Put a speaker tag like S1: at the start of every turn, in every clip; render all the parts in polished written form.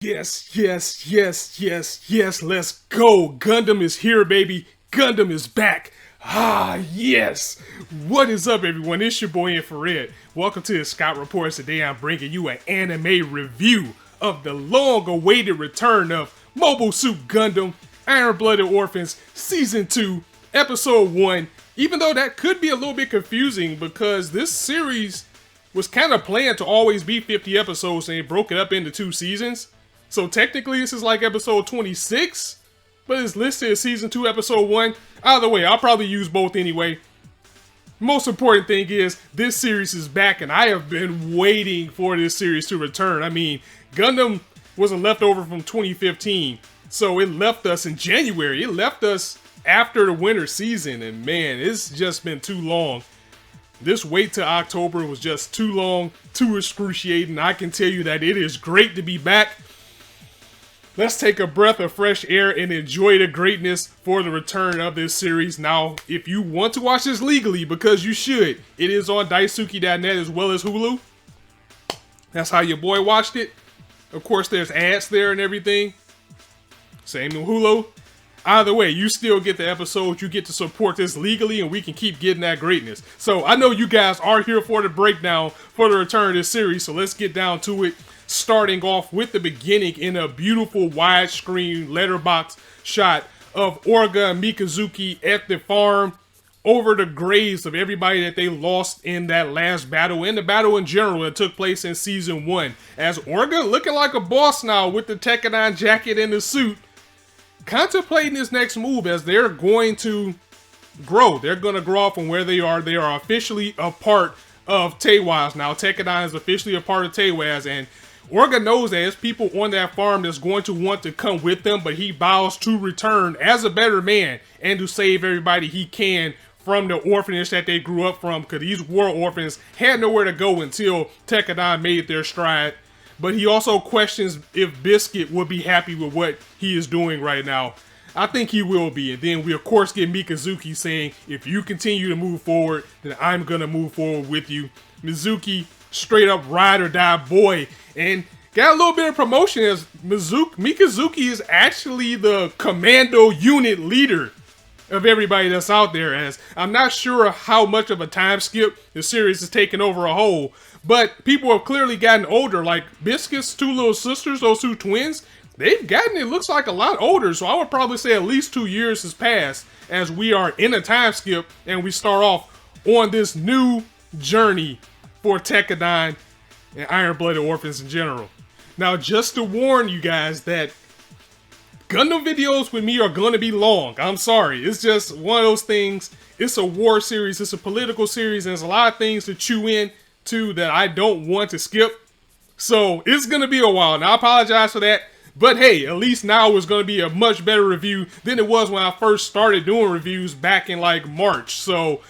S1: Yes, yes, yes, yes, yes, let's go. Gundam is here, baby. Gundam is back. Ah, yes. What is up, everyone? It's your boy Infrar-Ed. Welcome to the Scout Reports. Today I'm bringing you an anime review of the long-awaited return of Mobile Suit Gundam, Blooded Orphans, Season 2, Episode 1. Even though that could be a little bit confusing because this series was kind of planned to always be 50 episodes and they broke it up into 2 seasons. So technically this is like episode 26, but it's listed as season 2, episode 1. Either way, I'll probably use both anyway. Most important thing is this series is back and I have been waiting for this series to return. I mean, Gundam was a leftover from 2015, so it left us in January. It left us after the winter season, and man, it's just been too long. This wait till October was just too long, too excruciating. I can tell you that it is great to be back. Let's take a breath of fresh air and enjoy the greatness for the return of this series. Now, if you want to watch this legally, because you should, it is on daisuki.net as well as Hulu. That's how your boy watched it. Of course, there's ads there and everything. Same in Hulu. Either way, you still get the episodes. You get to support this legally, and we can keep getting that greatness. So I know you guys are here for the breakdown for the return of this series, so let's get down to it. Starting off with the beginning in a beautiful widescreen letterbox shot of Orga and Mikazuki at the farm over the graves of everybody that they lost in that last battle and the battle in general that took place in season 1. As Orga looking like a boss now with the Tekkadan jacket and the suit, contemplating his next move as they're going to grow. They're going to grow up from where they are. They are officially a part of Teiwaz now. Tekkadan is officially a part of Teiwaz, and Orga knows that there's people on that farm that's going to want to come with them, but he vows to return as a better man and to save everybody he can from the orphanage that they grew up from, because these war orphans had nowhere to go until Tekkadan made their stride. But he also questions if Biscuit would be happy with what he is doing right now. I think he will be. And then we of course get Mikazuki saying, if you continue to move forward, then I'm going to move forward with you. Mizuki, straight up ride or die boy. And got a little bit of promotion as Mikazuki is actually the commando unit leader of everybody that's out there, as I'm not sure how much of a time skip the series is taking over a whole, but people have clearly gotten older. Like Biscuit's 2 little sisters, those 2 twins, they've gotten, it looks like, a lot older. So I would probably say at least 2 years has passed as we are in a time skip and we start off on this new journey for Tekkadan and Iron-Blooded Orphans in general. Now, just to warn you guys that Gundam videos with me are going to be long. I'm sorry. It's just one of those things. It's a war series. It's a political series. And there's a lot of things to chew in to that I don't want to skip. So it's going to be a while. And I apologize for that. But hey, at least now it's going to be a much better review than it was when I first started doing reviews back in like March. So,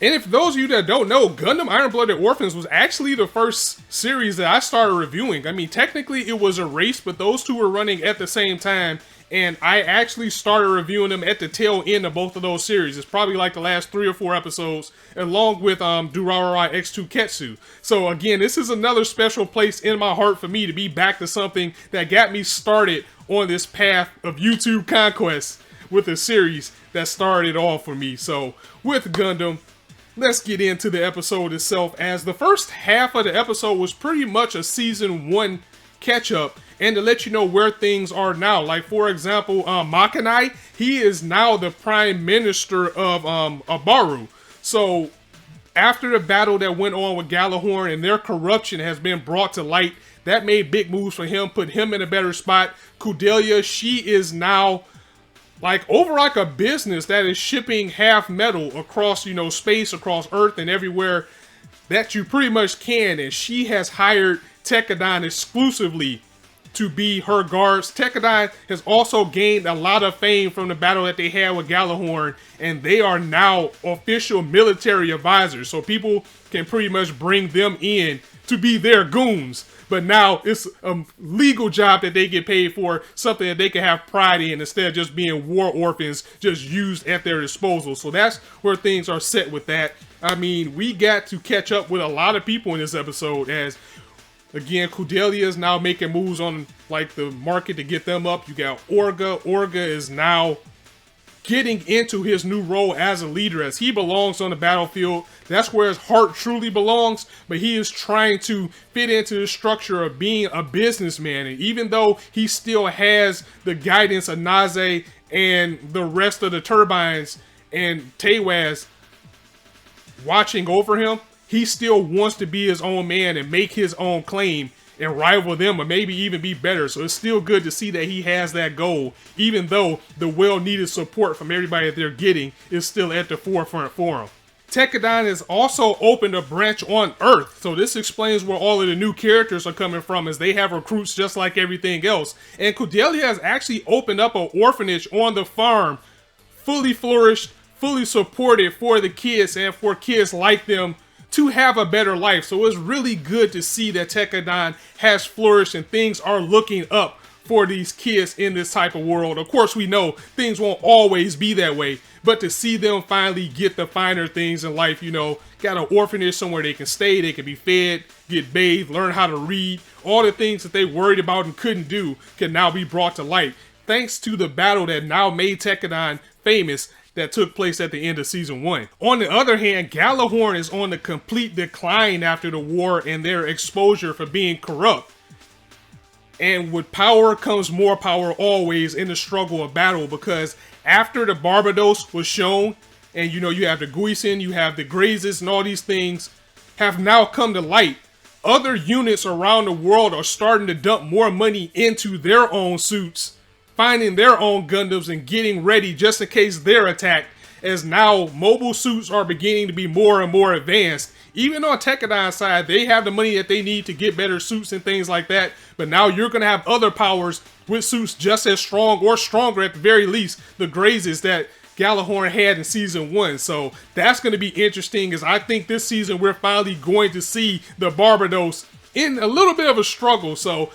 S1: and if those of you that don't know, Gundam Iron-Blooded Orphans was actually the first series that I started reviewing. I mean, technically it was a race, but those 2 were running at the same time, and I actually started reviewing them at the tail end of both of those series. It's probably like the last 3 or 4 episodes, along with Durarara X2 Ketsu. So again, this is another special place in my heart for me to be back to something that got me started on this path of YouTube conquest with a series that started off for me. So with Gundam, let's get into the episode itself, as the first half of the episode was pretty much a season 1 catch-up and to let you know where things are now. Like, for example, Makanai, he is now the prime minister of Abaru. So after the battle that went on with Galahorn and their corruption has been brought to light, that made big moves for him, put him in a better spot. Kudelia, she is now like over like a business that is shipping half metal across, you know, space, across Earth and everywhere that you pretty much can. And she has hired Tekkadan exclusively to be her guards. Tekkadan has also gained a lot of fame from the battle that they had with Galahorn, and they are now official military advisors. So people can pretty much bring them in to be their goons. But now it's a legal job that they get paid for, something that they can have pride in instead of just being war orphans just used at their disposal. So that's where things are set with that. I mean, we got to catch up with a lot of people in this episode, as Again, Kudelia is now making moves on like the market to get them up. You got Orga. Orga is now getting into his new role as a leader, as he belongs on the battlefield. That's where his heart truly belongs, but he is trying to fit into the structure of being a businessman. And even though he still has the guidance of Naze and the rest of the turbines and Tewaz watching over him, he still wants to be his own man and make his own claim and rival them, or maybe even be better. So it's still good to see that he has that goal, even though the well-needed support from everybody that they're getting is still at the forefront for him. Tekkadan has also opened a branch on Earth, so this explains where all of the new characters are coming from, as they have recruits just like everything else. And Kudelia has actually opened up an orphanage on the farm, fully flourished, fully supported for the kids and for kids like them to have a better life. So it's really good to see that Tekkadan has flourished and things are looking up for these kids in this type of world. Of course, we know things won't always be that way, but to see them finally get the finer things in life, you know, got an orphanage somewhere they can stay, they can be fed, get bathed, learn how to read, all the things that they worried about and couldn't do can now be brought to light, thanks to the battle that now made Tekkadan famous that took place at the end of season 1. On the other hand, Galahorn is on the complete decline after the war and their exposure for being corrupt. And with power comes more power always in the struggle of battle, because after the Barbados was shown, and you know, you have the Guisin, you have the Grazes, and all these things have now come to light, other units around the world are starting to dump more money into their own suits, finding their own Gundams and getting ready just in case they're attacked, as now mobile suits are beginning to be more and more advanced. Even on Tekkadan's side, they have the money that they need to get better suits and things like that, but now you're going to have other powers with suits just as strong or stronger at the very least, the Grazes that Galahorn had in season 1. So that's going to be interesting, as I think this season we're finally going to see the Barbados in a little bit of a struggle. So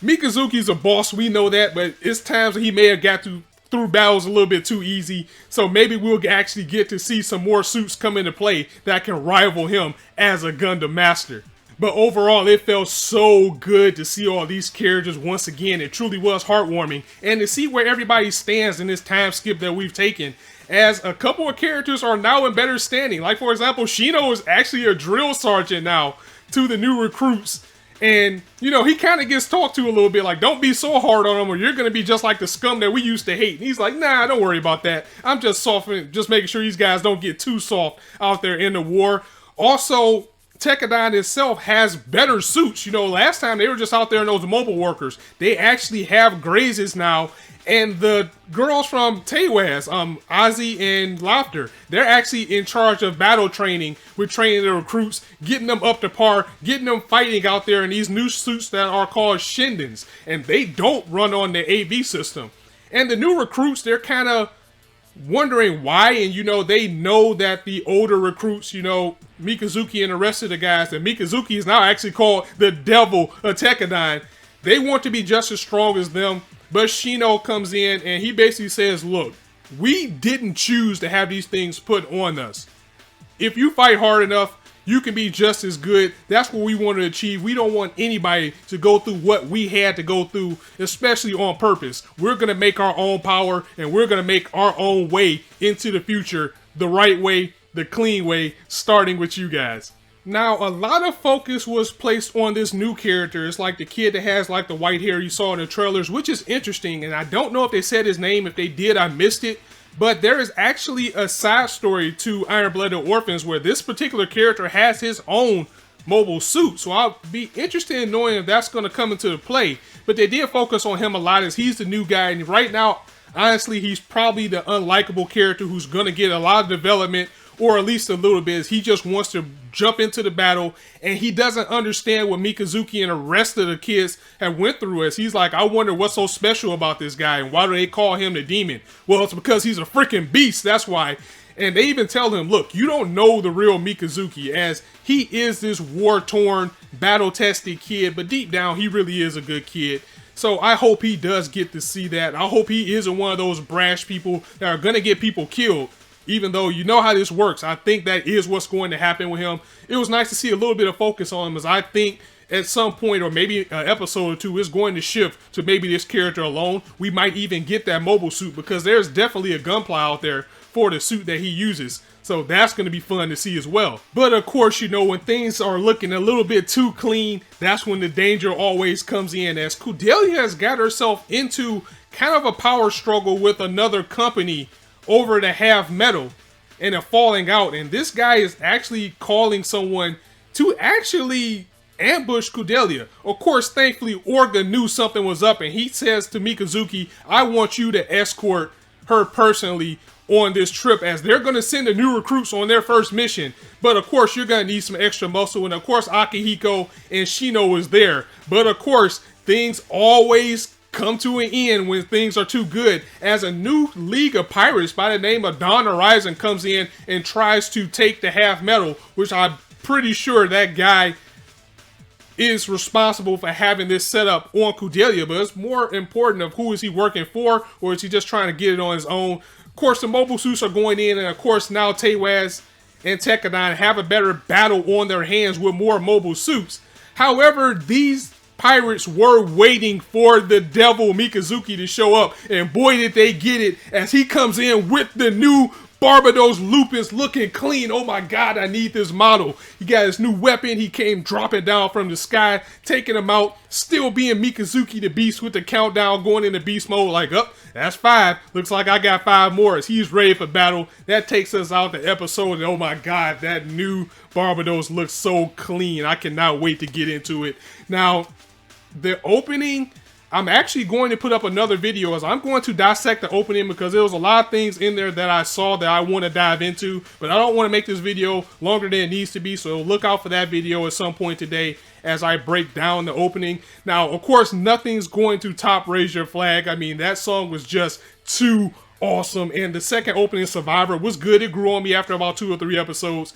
S1: Mikazuki's a boss, we know that, but it's times that he may have got through battles a little bit too easy. So maybe we'll actually get to see some more suits come into play that can rival him as a Gundam master. But overall, it felt so good to see all these characters once again. It truly was heartwarming. And to see where everybody stands in this time skip that we've taken, as a couple of characters are now in better standing. Like, for example, Shino is actually a drill sergeant now to the new recruits. And, you know, he kind of gets talked to a little bit, like, don't be so hard on him or you're going to be just like the scum that we used to hate. And he's like, nah, don't worry about that. I'm just softening, just making sure these guys don't get too soft out there in the war. Also, Tekkadan itself has better suits. You know, last time they were just out there in those mobile workers. They actually have Grazes now. And the girls from Tewaz, Ozzy and Laughter, they're actually in charge of battle training. We're training the recruits, getting them up to par, getting them fighting out there in these new suits that are called Shindens. And they don't run on the AV system. And the new recruits, they're kind of wondering why. And, you know, they know that the older recruits, you know, Mikazuki and the rest of the guys, and Mikazuki is now actually called the Devil of Tekkadan. They want to be just as strong as them. But Shino comes in and he basically says, look, we didn't choose to have these things put on us. If you fight hard enough, you can be just as good. That's what we want to achieve. We don't want anybody to go through what we had to go through, especially on purpose. We're going to make our own power and we're going to make our own way into the future, the right way, the clean way, starting with you guys. Now, a lot of focus was placed on this new character. It's like the kid that has like the white hair you saw in the trailers, which is interesting. And I don't know if they said his name. If they did, I missed it. But there is actually a side story to Blooded Orphans where this particular character has his own mobile suit. So I'll be interested in knowing if that's going to come into play. But they did focus on him a lot, as he's the new guy. And right now, honestly, he's probably the unlikable character who's going to get a lot of development, or at least a little bit, as he just wants to jump into the battle, and he doesn't understand what Mikazuki and the rest of the kids have went through. As he's like, I wonder what's so special about this guy, and why do they call him the demon? Well, it's because he's a freaking beast, that's why. And they even tell him, look, you don't know the real Mikazuki, as he is this war-torn, battle-tested kid, but deep down, he really is a good kid. So I hope he does get to see that. I hope he isn't one of those brash people that are going to get people killed. Even though you know how this works, I think that is what's going to happen with him. It was nice to see a little bit of focus on him, as I think at some point, or maybe an episode or two, is going to shift to maybe this character alone. We might even get that mobile suit, because there's definitely a gunpla out there for the suit that he uses. So that's going to be fun to see as well. But of course, you know, when things are looking a little bit too clean, that's when the danger always comes in, as Kudelia has got herself into kind of a power struggle with another company over the half metal and a falling out. And this guy is actually calling someone to actually ambush Kudelia. Of course, thankfully, Orga knew something was up, and he says to Mikazuki, I want you to escort her personally on this trip, as they're going to send the new recruits on their first mission. But of course, you're going to need some extra muscle. And of course, Akihiko and Shino is there. But of course, things always come to an end when things are too good, as a new League of Pirates by the name of Dawn Horizon comes in and tries to take the half metal, which I'm pretty sure that guy is responsible for having this set up on Kudelia. But it's more important of who is he working for, or is he just trying to get it on his own. Of course, the mobile suits are going in, and of course now Teiwaz and Tekkadan have a better battle on their hands with more mobile suits. However, these pirates were waiting for the devil Mikazuki to show up, and boy did they get it, as he comes in with the new Barbados Lupus looking clean. Oh my god, I need this model. He got his new weapon. He came dropping down from the sky, taking him out, still being Mikazuki the Beast with the countdown going into beast mode like, oh, that's 5. Looks like I got 5 more as he's ready for battle. That takes us out the episode, and oh my god, that new Barbados looks so clean. I cannot wait to get into it. Now, the opening, I'm actually going to put up another video as I'm going to dissect the opening, because there was a lot of things in there that I saw that I want to dive into, but I don't want to make this video longer than it needs to be, so look out for that video at some point today as I break down the opening. Now, of course, nothing's going to top Raise Your Flag. I mean, that song was just too awesome, and the second opening, Survivor, was good. It grew on me after about 2 or 3 episodes.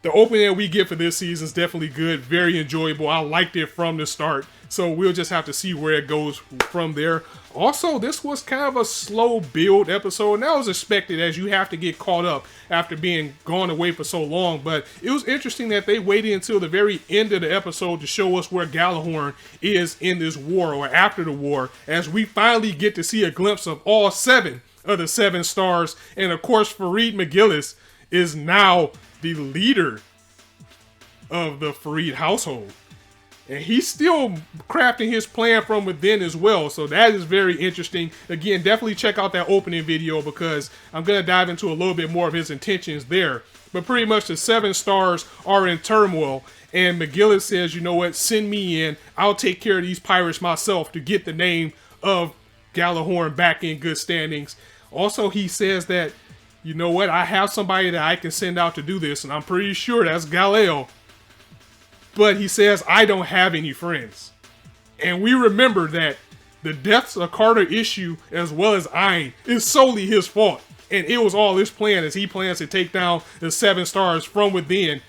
S1: The opening that we get for this season is definitely good, very enjoyable. I liked it from the start, so we'll just have to see where it goes from there. Also, this was kind of a slow build episode, and that was expected, as you have to get caught up after being gone away for so long. But it was interesting that they waited until the very end of the episode to show us where Galahorn is in this war, or after the war, as we finally get to see a glimpse of all 7 of the 7 stars. And of course, Farid McGillis is now the leader of the Farid household, and he's still crafting his plan from within as well, so that is very interesting. Again, definitely check out that opening video, because I'm going to dive into a little bit more of his intentions there. But pretty much the 7 stars are in turmoil, and McGillis says, you know what, send me in, I'll take care of these pirates myself to get the name of Galahorn back in good standings. Also, he says that, you know what, I have somebody that I can send out to do this, and I'm pretty sure that's Galeo. But he says, I don't have any friends. And we remember that the deaths of Carter issue, as well as Ayn, is solely his fault. And it was all his plan, as he plans to take down the 7 stars from within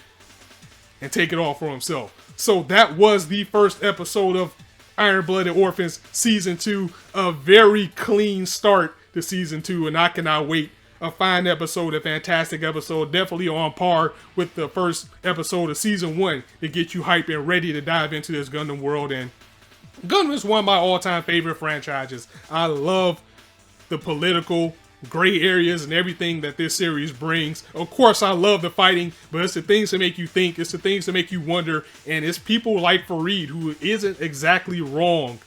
S1: and take it all for himself. So that was the first episode of Blooded Orphans Season 2. A very clean start to Season 2, and I cannot wait. A fine episode, a fantastic episode, definitely on par with the first episode of Season 1 to get you hyped and ready to dive into this Gundam world. And Gundam is one of my all-time favorite franchises. I love the political gray areas and everything that this series brings. Of course, I love the fighting, but it's the things that make you think, it's the things that make you wonder, and it's people like Farid, who isn't exactly wrong,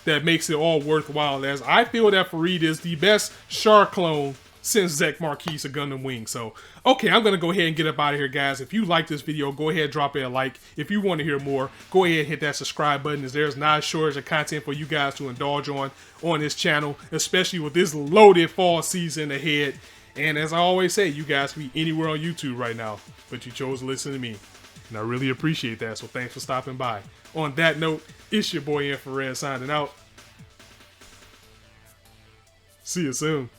S1: that makes it all worthwhile, as I feel that Farid is the best Char clone since Zek Marquise of Gundam Wing. So, okay, I'm going to go ahead and get up out of here, guys. If you like this video, go ahead and drop it a like. If you want to hear more, go ahead and hit that subscribe button, as there's not a shortage of content for you guys to indulge on this channel, especially with this loaded fall season ahead. And as I always say, you guys can be anywhere on YouTube right now, but you chose to listen to me, and I really appreciate that, so thanks for stopping by. On that note, it's your boy Infrar-Ed signing out. See you soon.